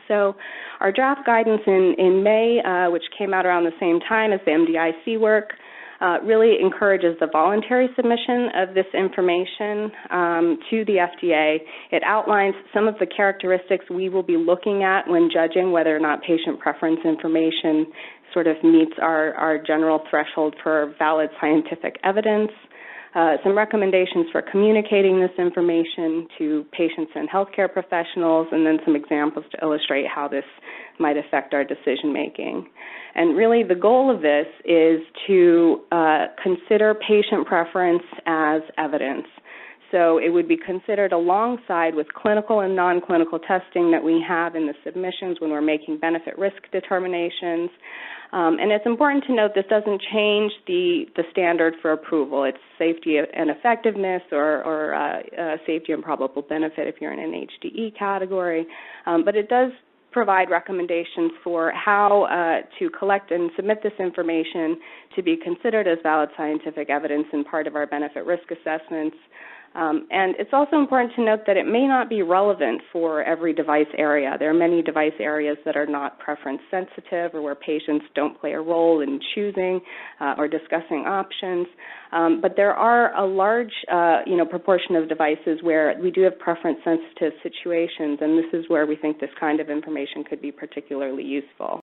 So our draft guidance in May, which came out around the same time as the MDIC work, really encourages the voluntary submission of this information to the FDA. It outlines some of the characteristics we will be looking at when judging whether or not patient preference information sort of meets our general threshold for valid scientific evidence. Some recommendations for communicating this information to patients and healthcare professionals, and then some examples to illustrate how this might affect our decision making. And really the goal of this is to consider patient preference as evidence. So it would be considered alongside with clinical and non-clinical testing that we have in the submissions when we're making benefit-risk determinations. And it's important to note this doesn't change the standard for approval. It's safety and effectiveness or safety and probable benefit if you're in an HDE category. But it does provide recommendations for how to collect and submit this information to be considered as valid scientific evidence in part of our benefit-risk assessments. And it's also important to note that it may not be relevant for every device area. There are many device areas that are not preference sensitive or where patients don't play a role in choosing or discussing options. But there are a large proportion of devices where we do have preference sensitive situations, and this is where we think this kind of information could be particularly useful.